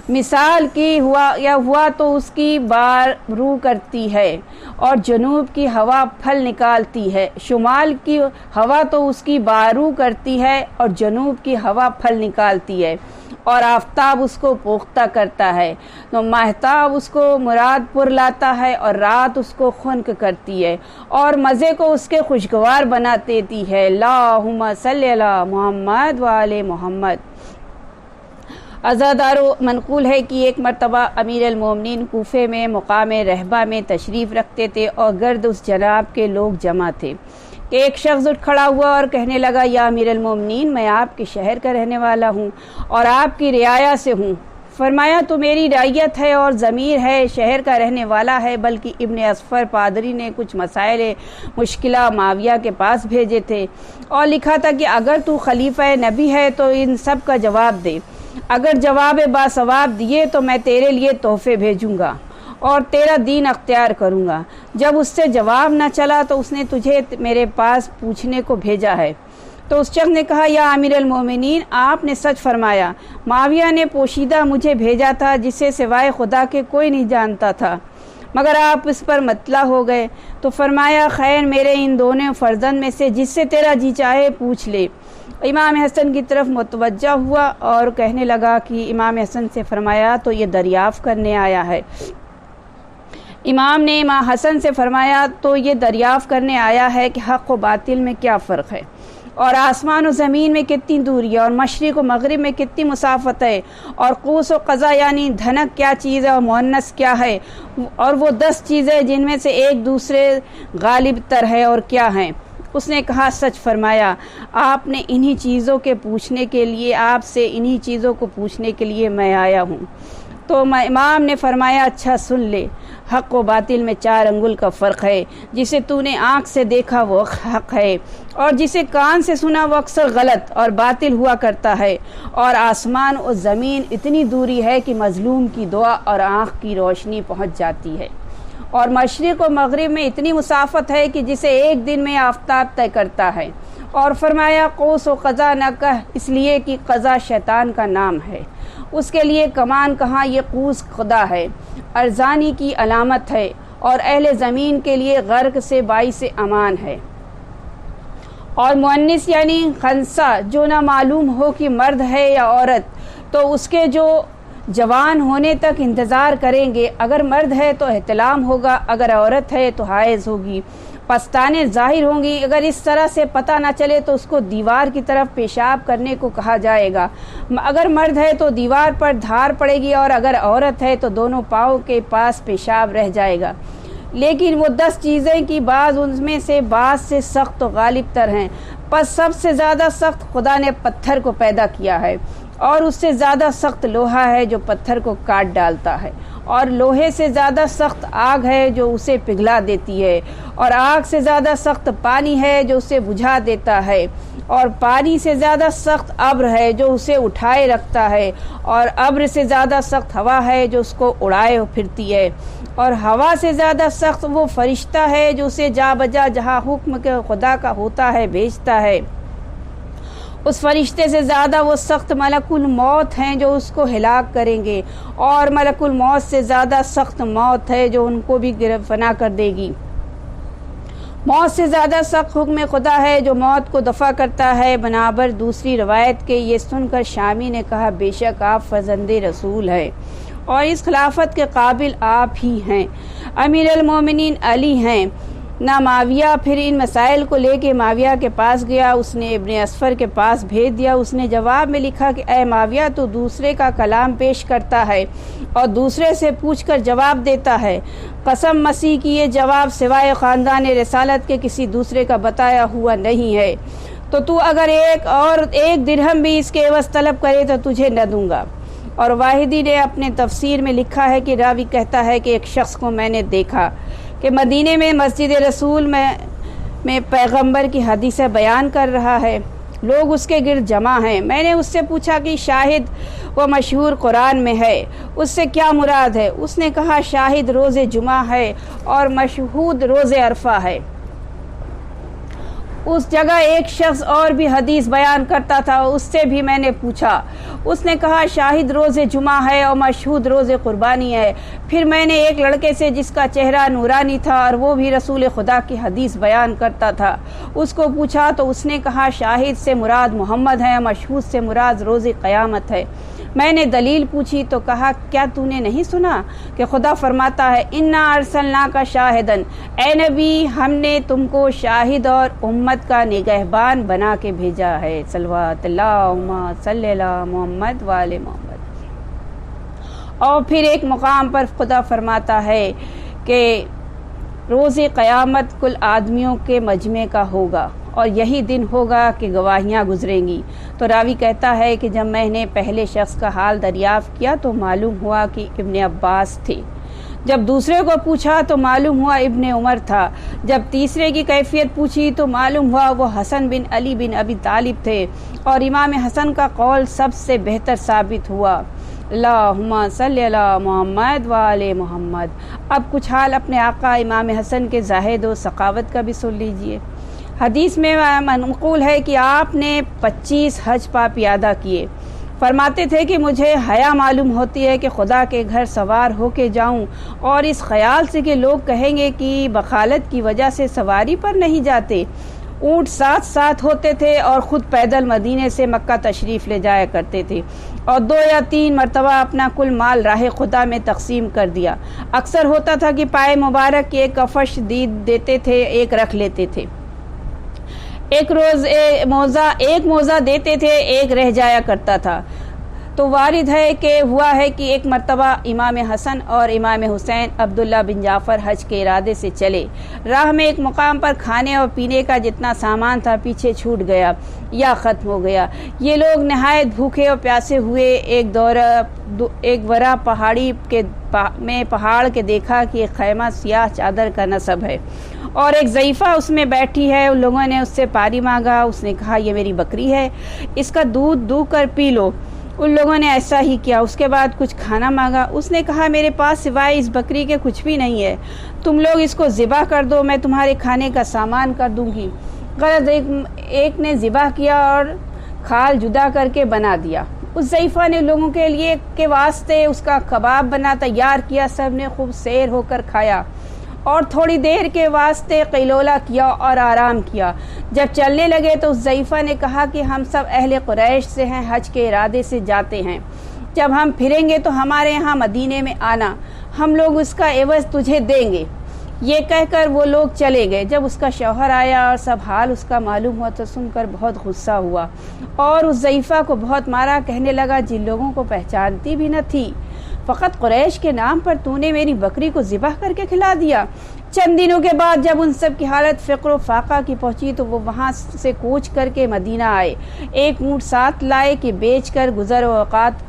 مثال کی ہوا تو اس کی بار رو کرتی ہے اور جنوب کی ہوا پھل نکالتی ہے، شمال کی ہوا تو اس کی بارو کرتی ہے اور جنوب کی ہوا پھل نکالتی ہے، اور آفتاب اس کو پختہ کرتا ہے، تو مہتاب اس کو مراد پر لاتا ہے اور رات اس کو خنک کرتی ہے اور مزے کو اس کے خوشگوار بنا دیتی ہے۔ اللہم صلی علی محمد وآل محمد۔ عزادارو منقول ہے کہ ایک مرتبہ امیر المومنین کوفے میں مقام رہبہ میں تشریف رکھتے تھے اور گرد اس جناب کے لوگ جمع تھے کہ ایک شخص اٹھ کھڑا ہوا اور کہنے لگا، یا امیر المومنین، میں آپ کے شہر کا رہنے والا ہوں اور آپ کی رعایا سے ہوں۔ فرمایا تو میری رعیت ہے اور ضمیر ہے، شہر کا رہنے والا ہے، بلکہ ابن اصفر پادری نے کچھ مسائل مشکلہ معاویہ کے پاس بھیجے تھے اور لکھا تھا کہ اگر تو خلیفہ نبی ہے تو ان سب کا جواب دے، اگر جواب باثواب دیے تو میں تیرے لیے تحفے بھیجوں گا اور تیرا دین اختیار کروں گا۔ جب اس سے جواب نہ چلا تو اس نے تجھے میرے پاس پوچھنے کو بھیجا ہے۔ تو اس شخص نے کہا یا امیر المومنین، آپ نے سچ فرمایا، معاویہ نے پوشیدہ مجھے بھیجا تھا جسے سوائے خدا کے کوئی نہیں جانتا تھا، مگر آپ اس پر مطلع ہو گئے۔ تو فرمایا خیر میرے ان دونوں فرزند میں سے جس سے تیرا جی چاہے پوچھ لے۔ امام حسن کی طرف متوجہ ہوا اور کہنے لگا کہ امام حسن سے فرمایا تو یہ دریافت کرنے آیا ہے۔ امام نے امام حسن سے فرمایا تو یہ دریافت کرنے آیا ہے کہ حق و باطل میں کیا فرق ہے، اور آسمان و زمین میں کتنی دوری ہے، اور مشرق و مغرب میں کتنی مسافت ہے، اور قوس و قزح یعنی دھنک کیا چیز ہے اور مؤنث کیا ہے، اور وہ 10 چیزیں جن میں سے ایک دوسرے غالب تر ہے اور کیا ہیں۔ اس نے کہا سچ فرمایا، آپ نے انہی چیزوں کے پوچھنے کے لیے، آپ سے انہی چیزوں کو پوچھنے کے لیے میں آیا ہوں۔ تو امام نے فرمایا اچھا سن لے، حق و باطل میں 4 انگل کا فرق ہے، جسے تو نے آنکھ سے دیکھا وہ حق ہے، اور جسے کان سے سنا وہ اکثر غلط اور باطل ہوا کرتا ہے، اور آسمان و زمین اتنی دوری ہے کہ مظلوم کی دعا اور آنکھ کی روشنی پہنچ جاتی ہے، اور مشرق و مغرب میں اتنی مسافت ہے کہ جسے ایک دن میں آفتاب طے کرتا ہے۔ اور فرمایا قوس و قزح نہ کہہ، اس لیے کہ قزح شیطان کا نام ہے، اس کے لیے کمان کہاں، یہ قوس خدا ہے، ارزانی کی علامت ہے، اور اہل زمین کے لیے غرق سے باعث امان ہے۔ اور مؤنث یعنی خنثی جو نہ معلوم ہو کہ مرد ہے یا عورت، تو اس کے جو جوان ہونے تک انتظار کریں گے، اگر مرد ہے تو احتلام ہوگا، اگر عورت ہے تو حائض ہوگی، پستانیں ظاہر ہوں گی، اگر اس طرح سے پتہ نہ چلے تو اس کو دیوار کی طرف پیشاب کرنے کو کہا جائے گا، اگر مرد ہے تو دیوار پر دھار پڑے گی، اور اگر عورت ہے تو دونوں پاؤں کے پاس پیشاب رہ جائے گا۔ لیکن وہ 10 چیزیں کی بعض ان میں سے بعض سے سخت و غالب تر ہیں، پس سب سے زیادہ سخت خدا نے پتھر کو پیدا کیا ہے، اور اس سے زیادہ سخت لوہا ہے جو پتھر کو کاٹ ڈالتا ہے، اور لوہے سے زیادہ سخت آگ ہے جو اسے پگھلا دیتی ہے، اور آگ سے زیادہ سخت پانی ہے جو اسے بجھا دیتا ہے، اور پانی سے زیادہ سخت ابر ہے جو اسے اٹھائے رکھتا ہے، اور ابر سے زیادہ سخت ہوا ہے جو اس کو اڑائے پھرتی ہے، اور ہوا سے زیادہ سخت وہ فرشتہ ہے جو اسے جا بجا جہاں حکم کے خدا کا ہوتا ہے بھیجتا ہے، اس فرشتے سے زیادہ وہ سخت ملک الموت ہیں جو اس کو ہلاک کریں گے، اور ملک الموت سے زیادہ سخت موت ہے جو ان کو بھی فنا کر دے گی۔ موت سے زیادہ سخت حکم خدا ہے جو موت کو دفع کرتا ہے، بنابر دوسری روایت کے۔ یہ سن کر شامی نے کہا بے شک آپ فرزند رسول ہیں اور اس خلافت کے قابل آپ ہی ہیں، امیر المومنین علی ہیں نہ معاویہ۔ پھر ان مسائل کو لے کے معاویہ کے پاس گیا، اس نے ابن اصفر کے پاس بھیج دیا۔ اس نے جواب میں لکھا کہ اے معاویہ، تو دوسرے کا کلام پیش کرتا ہے اور دوسرے سے پوچھ کر جواب دیتا ہے، قسم مسیح کی یہ جواب سوائے خاندان رسالت کے کسی دوسرے کا بتایا ہوا نہیں ہے، تو اگر ایک درہم بھی اس کے عوض طلب کرے تو تجھے نہ دوں گا۔ اور واحدی نے اپنے تفسیر میں لکھا ہے کہ راوی کہتا ہے کہ ایک شخص کو میں نے دیکھا کہ مدینے میں مسجد رسول میں پیغمبر کی حدیثیں بیان کر رہا ہے، لوگ اس کے گرد جمع ہیں۔ میں نے اس سے پوچھا کہ شاہد وہ مشہور قرآن میں ہے، اس سے کیا مراد ہے؟ اس نے کہا شاہد روز جمعہ ہے اور مشہود روز عرفہ ہے۔ اس جگہ ایک شخص اور بھی حدیث بیان کرتا تھا، اس سے بھی میں نے پوچھا، اس نے کہا شاہد روز جمعہ ہے اور مشہود روز قربانی ہے۔ پھر میں نے ایک لڑکے سے جس کا چہرہ نورانی تھا اور وہ بھی رسول خدا کی حدیث بیان کرتا تھا، اس کو پوچھا تو اس نے کہا شاہد سے مراد محمد ہے، مشہود سے مراد روز قیامت ہے۔ میں نے دلیل پوچھی تو کہا کیا تو نے نہیں سنا کہ خدا فرماتا ہے انا ارسلناک شاہدن، اے نبی ہم نے تم کو شاہد اور امت کا نگہبان بنا کے بھیجا ہے۔ صلوات اللہم صلی اللہ محمد وآل محمد۔ اور پھر ایک مقام پر خدا فرماتا ہے کہ روز قیامت کل آدمیوں کے مجمع کا ہوگا اور یہی دن ہوگا کہ گواہیاں گزریں گی۔ تو راوی کہتا ہے کہ جب میں نے پہلے شخص کا حال دریافت کیا تو معلوم ہوا کہ ابن عباس تھے، جب دوسرے کو پوچھا تو معلوم ہوا ابن عمر تھا، جب تیسرے کی کیفیت پوچھی تو معلوم ہوا وہ حسن بن علی بن ابی طالب تھے، اور امام حسن کا قول سب سے بہتر ثابت ہوا۔ اللہم صلی علی محمد وآل محمد۔ اب کچھ حال اپنے آقا امام حسن کے زاہد و سخاوت کا بھی سن لیجئے۔ حدیث میں منقول ہے کہ آپ نے 25 حج پا پیادہ کیے۔ فرماتے تھے کہ مجھے حیا معلوم ہوتی ہے کہ خدا کے گھر سوار ہو کے جاؤں، اور اس خیال سے کہ لوگ کہیں گے کہ بخالت کی وجہ سے سواری پر نہیں جاتے۔ اونٹ ساتھ ساتھ ہوتے تھے اور خود پیدل مدینے سے مکہ تشریف لے جایا کرتے تھے، اور 2 یا 3 مرتبہ اپنا کل مال راہ خدا میں تقسیم کر دیا۔ اکثر ہوتا تھا کہ پائے مبارک کی ایک کفش دیتے تھے، ایک رکھ لیتے تھے، ایک موزہ دیتے تھے، ایک رہ جایا کرتا تھا۔ تو وارد ہے کہ ہوا ہے کہ ایک مرتبہ امام حسن اور امام حسین عبداللہ بن جعفر حج کے ارادے سے چلے، راہ میں ایک مقام پر کھانے اور پینے کا جتنا سامان تھا پیچھے چھوٹ گیا یا ختم ہو گیا۔ یہ لوگ نہایت بھوکے اور پیاسے ہوئے ایک ورا پہاڑ کے دیکھا کہ ایک خیمہ سیاہ چادر کا نصب ہے اور ایک ضعیفہ اس میں بیٹھی ہے۔ ان لوگوں نے اس سے پانی مانگا، اس نے کہا یہ میری بکری ہے، اس کا دودھ دو کر پی لو۔ ان لوگوں نے ایسا ہی کیا۔ اس کے بعد کچھ کھانا مانگا، اس نے کہا میرے پاس سوائے اس بکری کے کچھ بھی نہیں ہے، تم لوگ اس کو ذبح کر دو، میں تمہارے کھانے کا سامان کر دوں گی۔ غرض ایک نے ذبح کیا اور کھال جدا کر کے بنا دیا۔ اس ضعیفہ نے لوگوں کے واسطے اس کا کباب بنا تیار کیا، سب نے خوب سیر ہو کر کھایا اور تھوڑی دیر کے واسطے قیلولہ کیا اور آرام کیا۔ جب چلنے لگے تو اس ضعیفہ نے کہا کہ ہم سب اہل قریش سے ہیں، حج کے ارادے سے جاتے ہیں، جب ہم پھریں گے تو ہمارے یہاں مدینے میں آنا، ہم لوگ اس کا عوض تجھے دیں گے۔ یہ کہہ کر وہ لوگ چلے گئے۔ جب اس کا شوہر آیا اور سب حال اس کا معلوم ہوا تو سن کر بہت غصہ ہوا اور اس ضعیفہ کو بہت مارا۔ کہنے لگا جن لوگوں کو پہچانتی بھی نہ تھی، فقط قریش کے نام پر تو نے میری بکری کو ذبح کر کے کھلا دیا۔ چند دنوں کے بعد جب ان سب کی حالت فقر و فاقہ کی پہنچی تو وہ وہاں سے کوچ کر کے مدینہ آئے، ایک اونٹ ساتھ لائے کہ بیچ کر گزر و اوقات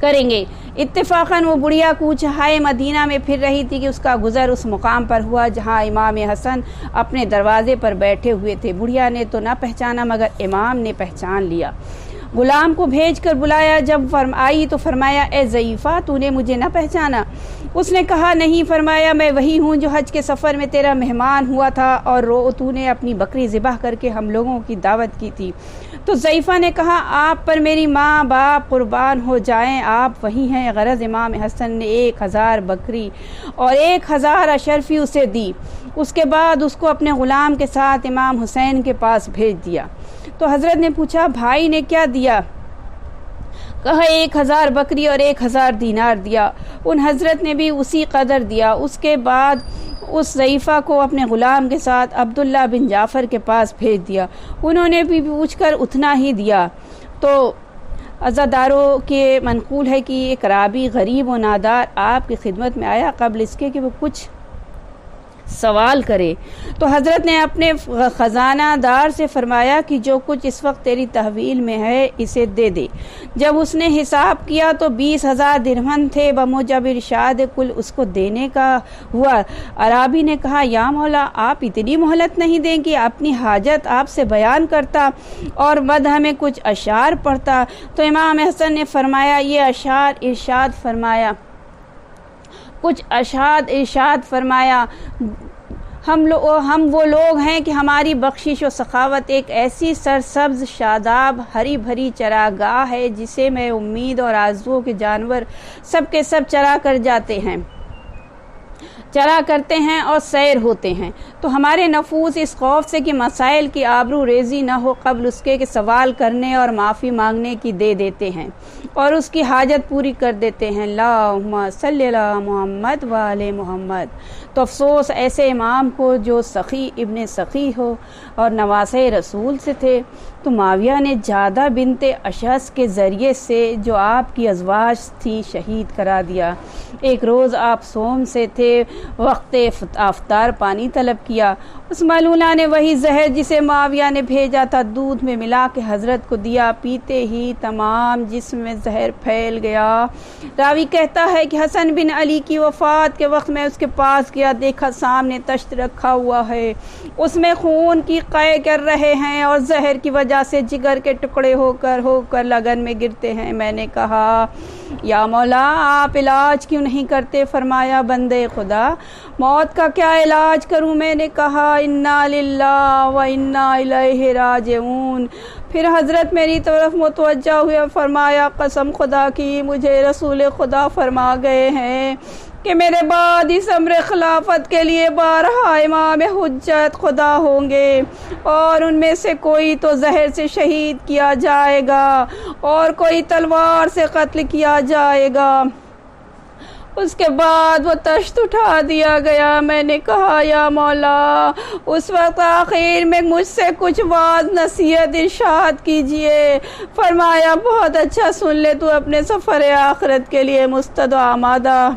کریں گے۔ اتفاقاً وہ بڑھیا کوچ ہائے مدینہ میں پھر رہی تھی کہ اس کا گزر اس مقام پر ہوا جہاں امام حسن اپنے دروازے پر بیٹھے ہوئے تھے۔ بڑھیا نے تو نہ پہچانا مگر امام نے پہچان لیا۔ غلام کو بھیج کر بلایا، جب آئی تو فرمایا اے ضعیفہ تو نے مجھے نہ پہچانا؟ اس نے کہا نہیں۔ فرمایا میں وہی ہوں جو حج کے سفر میں تیرا مہمان ہوا تھا اور تو نے اپنی بکری ذبح کر کے ہم لوگوں کی دعوت کی تھی۔ تو ضعیفہ نے کہا آپ پر میری ماں باپ قربان ہو جائیں، آپ وہی ہیں۔ غرض امام حسن نے 1000 بکری اور 1000 اشرفی اسے دی۔ اس کے بعد اس کو اپنے غلام کے ساتھ امام حسین کے پاس بھیج دیا۔ تو حضرت نے پوچھا بھائی نے کیا دیا؟ کہا 1000 بکری اور 1000 دینار دیا۔ ان حضرت نے بھی اسی قدر دیا۔ اس کے بعد اس ضعیفہ کو اپنے غلام کے ساتھ عبداللہ بن جعفر کے پاس بھیج دیا۔ انہوں نے بھی پوچھ کر اتنا ہی دیا۔ تو عزاداروں کے منقول ہے کہ ایک رابی غریب و نادار آپ کی خدمت میں آیا قبل اس کے کہ وہ کچھ سوال کرے، تو حضرت نے اپنے خزانہ دار سے فرمایا کہ جو کچھ اس وقت تیری تحویل میں ہے اسے دے دے۔ جب اس نے حساب کیا تو 20,000 درہم تھے، بموجب ارشاد کل اس کو دینے کا ہوا۔ عرابی نے کہا یا مولا آپ اتنی مہلت نہیں دیں کہ اپنی حاجت آپ سے بیان کرتا اور مدح میں کچھ اشعار پڑھتا؟ تو امام حسن نے فرمایا یہ اشعار ارشاد فرمایا، کچھ اشعار ارشاد فرمایا ہم وہ لوگ ہیں کہ ہماری بخشش و سخاوت ایک ایسی سرسبز شاداب ہری بھری چراگاہ ہے جسے میں امید اور آرزوؤں کے جانور سب کے سب چرا کرتے ہیں اور سیر ہوتے ہیں۔ تو ہمارے نفوس اس خوف سے کہ مسائل کی آبرو ریزی نہ ہو قبل اس کے کہ سوال کرنے اور معافی مانگنے کی دے دیتے ہیں اور اس کی حاجت پوری کر دیتے ہیں۔ اللہم صلی علی محمد وآل محمد۔ تو افسوس ایسے امام کو جو سخی ابن سخی ہو اور نواسے رسول سے تھے۔ تو معاویہ نے جادہ بنت اشعث کے ذریعے سے جو آپ کی ازواج تھی شہید کرا دیا۔ ایک روز آپ صوم سے تھے، وقت افطار پانی طلب کیا۔ اس ملولہ نے وہی زہر جسے معاویہ نے بھیجا تھا دودھ میں ملا کے حضرت کو دیا۔ پیتے ہی تمام جسم میں زہر پھیل گیا۔ راوی کہتا ہے کہ حسن بن علی کی وفات کے وقت میں اس کے پاس گیا، دیکھا سامنے تشت رکھا ہوا ہے، اس میں خون کی قے کر رہے ہیں اور زہر کی وجہ سے جگر کے ٹکڑے ہو کر لگن میں گرتے ہیں۔ میں نے کہا یا مولا آپ علاج کیوں نہیں کرتے؟ فرمایا بندے خدا موت کا کیا علاج کروں؟ میں نے کہا انا للہ و انا الیہ راجعون۔ پھر حضرت میری طرف متوجہ ہوئے، فرمایا قسم خدا کی مجھے رسول خدا فرما گئے ہیں کہ میرے بعد اس امر خلافت کے لیے 12 امام حجت خدا ہوں گے، اور ان میں سے کوئی تو زہر سے شہید کیا جائے گا اور کوئی تلوار سے قتل کیا جائے گا۔ اس کے بعد وہ تشت اٹھا دیا گیا۔ میں نے کہا یا مولا اس وقت آخر میں مجھ سے کچھ واعظ نصیحت ارشاد کیجئے۔ فرمایا بہت اچھا، سن لے، تو اپنے سفر آخرت کے لیے مستعد و آمادہ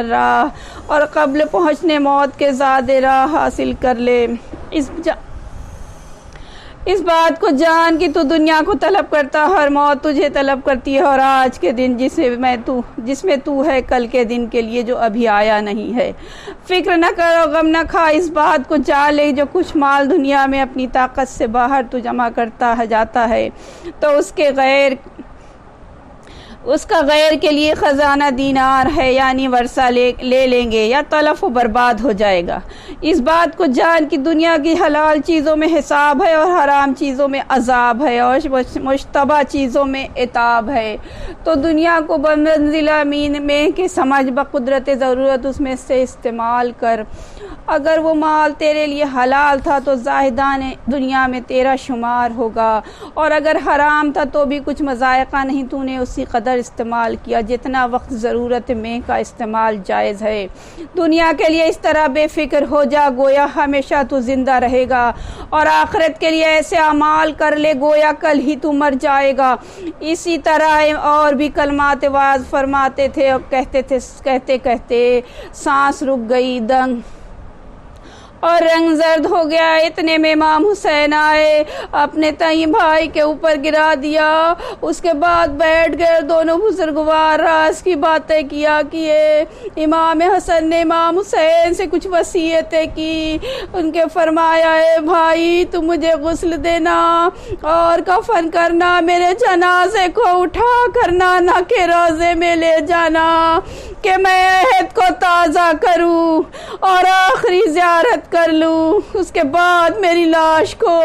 راہ اور قبل پہنچنے موت کے زادِ راہ حاصل کر لے۔ اس بات کو جان کہ تو دنیا کو طلب کرتا ہے اور موت تجھے طلب کرتی ہے، اور آج کے دن جس میں تو ہے کل کے دن کے لیے جو ابھی آیا نہیں ہے۔ فکر نہ کرو، غم نہ کھا، اس بات کو جان لے جو کچھ مال دنیا میں اپنی طاقت سے باہر تو جمع کرتا جاتا ہے تو اس کا غیر کے لیے خزانہ دینار ہے، یعنی ورثہ لے لیں گے یا تلف و برباد ہو جائے گا۔ اس بات کو جان کہ دنیا کی حلال چیزوں میں حساب ہے اور حرام چیزوں میں عذاب ہے اور مشتبہ چیزوں میں عتاب ہے، تو دنیا کو بمنزلہ مین میں کہ سمجھ بقدرت ضرورت اس میں سے استعمال کر۔ اگر وہ مال تیرے لیے حلال تھا تو زاہدان دنیا میں تیرا شمار ہوگا، اور اگر حرام تھا تو بھی کچھ مذائقہ نہیں، تو نے اسی قدر استعمال کیا جتنا وقت ضرورت میں کا استعمال جائز ہے۔ دنیا کے لیے اس طرح بے فکر ہو جا گویا ہمیشہ تو زندہ رہے گا، اور آخرت کے لیے ایسے اعمال کر لے گویا کل ہی تو مر جائے گا۔ اسی طرح اور بھی کلمات واعظ فرماتے تھے اور کہتے کہتے سانس رک گئی، دنگ اور رنگ زرد ہو گیا۔ اتنے میں امام حسین آئے، اپنے تئیں بھائی کے اوپر گرا دیا، اس کے بعد بیٹھ گئے، دونوں بزرگوار راز کی باتیں کیے۔ امام حسن نے امام حسین سے کچھ وصیتیں کی، ان کے فرمایا اے بھائی تم مجھے غسل دینا اور کفن کرنا، میرے جنازے کو اٹھا کرنا نہ کہ روضے میں لے جانا کہ میں عہد کو تازہ کروں اور آخری زیارت کر لوں۔ اس کے بعد میری لاش کو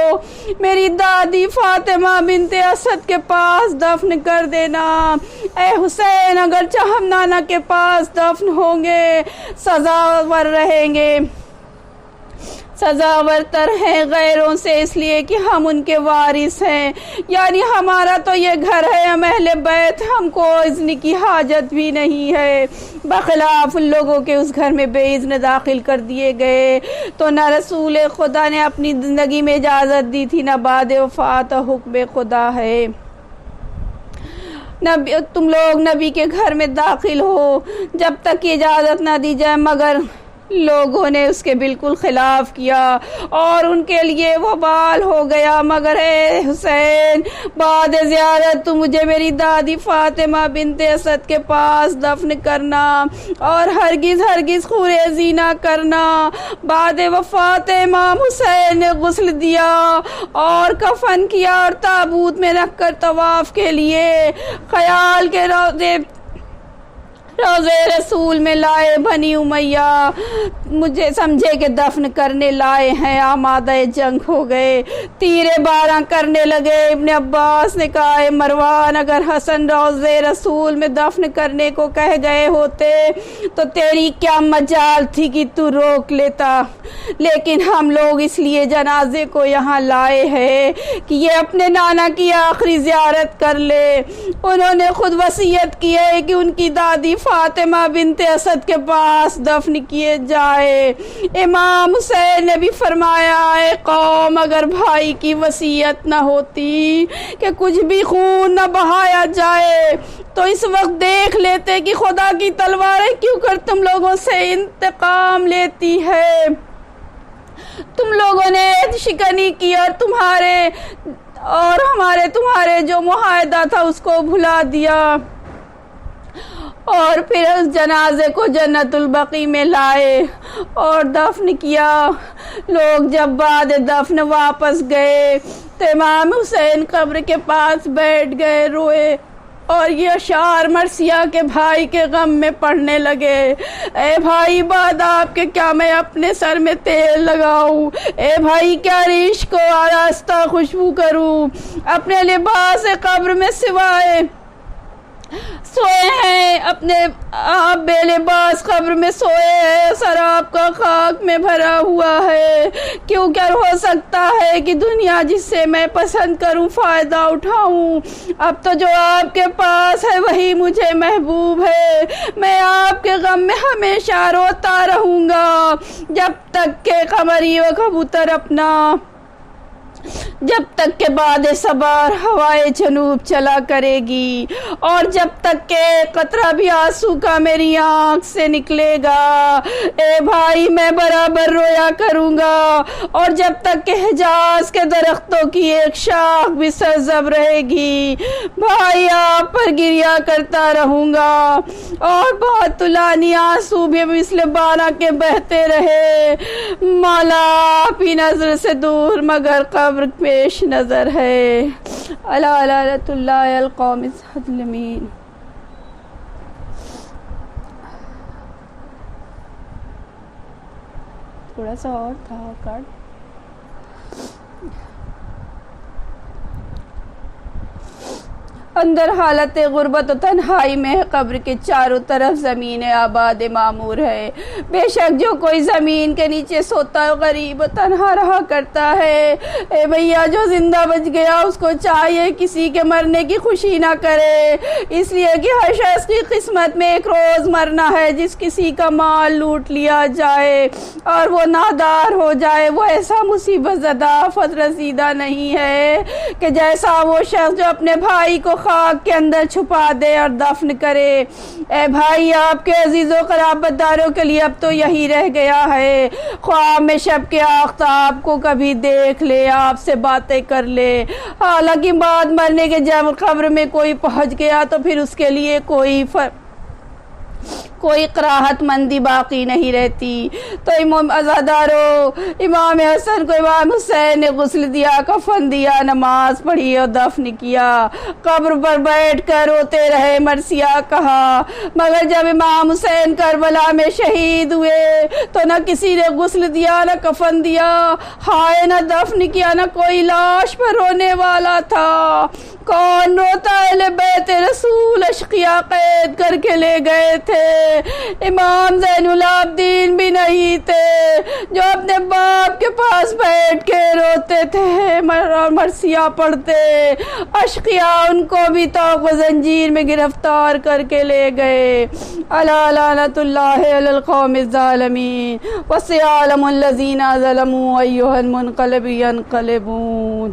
میری دادی فاطمہ بنت اسد کے پاس دفن کر دینا۔ اے حسین اگرچہ ہم نانا کے پاس دفن ہوں گے سزاور رہیں گے، سزاور تر ہیں غیروں سے، اس لیے کہ ہم ان کے وارث ہیں، یعنی ہمارا تو یہ گھر ہے، ہم اہل بیت، ہم کو اذن کی حاجت بھی نہیں ہے۔ بخلاف ان لوگوں کے اس گھر میں بے اذن داخل کر دیے گئے تو نہ رسول خدا نے اپنی زندگی میں اجازت دی تھی، نہ بعد وفات حکم خدا ہے۔ تم لوگ نبی کے گھر میں داخل ہو جب تک اجازت نہ دی جائے، مگر لوگوں نے اس کے بالکل خلاف کیا اور ان کے لیے وبال ہو گیا۔ مگر اے حسین بعد زیارت تو مجھے میری دادی فاطمہ بنت اسد کے پاس دفن کرنا اور ہرگز خوریزی نہ کرنا۔ بعد وفات امام حسین نے غسل دیا اور کفن کیا اور تابوت میں رکھ کر طواف کے لیے خیال کے روضے رسول میں لائے۔ بنی امیہ مجھے سمجھے کہ دفن کرنے لائے ہیں، آمادہ جنگ ہو گئے، تیرے باراں کرنے لگے۔ ابن عباس نے کہا اے مروان اگر حسن روضے رسول میں دفن کرنے کو کہہ گئے ہوتے تو تیری کیا مجال تھی کہ تو روک لیتا، لیکن ہم لوگ اس لیے جنازے کو یہاں لائے ہیں کہ یہ اپنے نانا کی آخری زیارت کر لے۔ انہوں نے خود وصیت کی ہے کہ ان کی دادی فاطمہ بنت اسد کے پاس دفن کیے جائے۔ امام حسین نے بھی فرمایا اے قوم، اگر بھائی کی وصیت نہ ہوتی کہ کچھ بھی خون نہ بہایا جائے تو اس وقت دیکھ لیتے کہ خدا کی تلواریں کیوں کر تم لوگوں سے انتقام لیتی ہے۔ تم لوگوں نے عہد شکنی کی اور تمہارے جو معاہدہ تھا اس کو بھلا دیا، اور پھر اس جنازے کو جنت البقیع میں لائے اور دفن کیا۔ لوگ جب بعد دفن واپس گئے تو امام حسین قبر کے پاس بیٹھ گئے، روئے اور یہ اشعار مرثیہ کے بھائی کے غم میں پڑھنے لگے۔ اے بھائی، بعد آپ کے کیا میں اپنے سر میں تیل لگاؤں؟ اے بھائی، کیا ریش کو آراستہ خوشبو کروں؟ اپنے لباس قبر میں سوئے ہیں، اپنے آپ بے لباس قبر میں سوئے ہیں، سر آپ کا خاک میں بھرا ہوا ہے۔ کیوں کیا ہو سکتا ہے کہ دنیا جس سے میں پسند کروں فائدہ اٹھاؤں؟ اب تو جو آپ کے پاس ہے وہی مجھے محبوب ہے۔ میں آپ کے غم میں ہمیشہ روتا رہوں گا جب تک کہ قمری و کبوتر جب تک کہ باد صبار ہوائے جنوب چلا کرے گی، اور جب تک کہ قطرہ بھی آنسو کا میری آنکھ سے نکلے گا۔ اے بھائی، میں برابر رویا کروں گا، اور جب تک کہ حجاز کے درختوں کی ایک شاخ بھی سرزب رہے گی بھائی آپ پر گریا کرتا رہوں گا، اور بہت طولانی آنسو بھی مثل بارہ کے بہتے رہے۔ مولا آپ ہی نظر سے دور مگر قبر پیش نظر ہے۔ الا لعنت اللہ القوم الظالمین۔ تھوڑا سا اور تھا کارڈ۔ اندر حالت غربت و تنہائی میں قبر کے چاروں طرف زمین آباد معمور ہے۔ بے شک جو کوئی زمین کے نیچے سوتا غریب و تنہا رہا کرتا ہے، اے بھیا جو زندہ بچ گیا اس کو چاہیے کسی کے مرنے کی خوشی نہ کرے، اس لیے کہ ہر شخص کی قسمت میں ایک روز مرنا ہے جس کسی کا مال لوٹ لیا جائے اور وہ نادار ہو جائے۔ وہ ایسا مصیبت زدہ آفت رسیدہ نہیں ہے کہ جیسا وہ شخص جو اپنے بھائی کو خاک کے اندر چھپا دے اور دفن کرے۔ اے بھائی، آپ کے عزیز و قرابت داروں کے لیے اب تو یہی رہ گیا ہے، خواب میں شب کے آفتاب کو کبھی دیکھ لے، آپ سے باتیں کر لے۔ حالانکہ بعد مرنے کے جب قبر میں کوئی پہنچ گیا تو پھر اس کے لیے کوئی کراہت مندی باقی نہیں رہتی۔ تو عزادارو، امام حسن کو امام حسین نے غسل دیا، کفن دیا، نماز پڑھی اور دفن کیا۔ قبر پر بیٹھ کر روتے رہے، مرثیہ کہا، مگر جب امام حسین کربلا میں شہید ہوئے تو نہ کسی نے غسل دیا، نہ کفن دیا، ہائے نہ دفن کیا، نہ کوئی لاش پر رونے والا تھا۔ کون روتا؟ اہل بیت رسول اشقیاء قید کر کے لے گئے تھے۔ امام زین العابدین بھی نہیں تھے جو اپنے باپ کے پاس بیٹھ کے روتے تھے اور مرثیہ پڑھتے۔ اشقیاء ان کو بھی طوق و زنجیر میں گرفتار کر کے لے گئے۔ الا لعنت اللہ علی القوم الظالمین وسيعلم الذین ظلموا ایھا المنقلب ینقلبون۔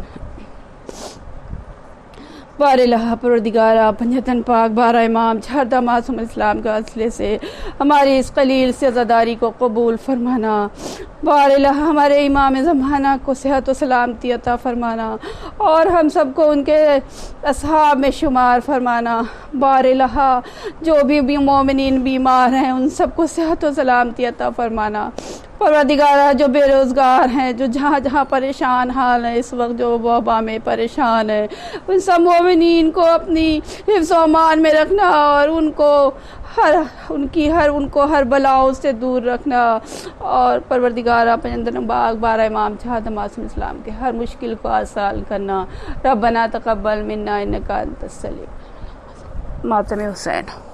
بار الہ پروردگارا پنجتن پاک بارہ امام چہردہ معصوم اسلام کا اصلے سے ہماری اس قلیل سے عزاداری کو قبول فرمانا۔ بار الہ ہمارے امام زمانہ کو صحت و سلامتی عطا فرمانا اور ہم سب کو ان کے اصحاب میں شمار فرمانا۔ بار الہ جو بھی مومنین بیمار ہیں ان سب کو صحت و سلامتی عطا فرمانا۔ پروردگارہ جو بے روزگار ہیں، جو جہاں جہاں پریشان حال ہیں، اس وقت جو وبا میں پریشان ہیں، ان سب مومنین کو اپنی حفظ و امان میں رکھنا اور ان کو ہر بلاؤں سے دور رکھنا، اور پروردگارہ پنجتن باغ بارہ امام چہردہ معصوم اسلام کے ہر مشکل کو آسان کرنا۔ ربنا تقبل منا انک انت السمیع۔ ماتم حسین۔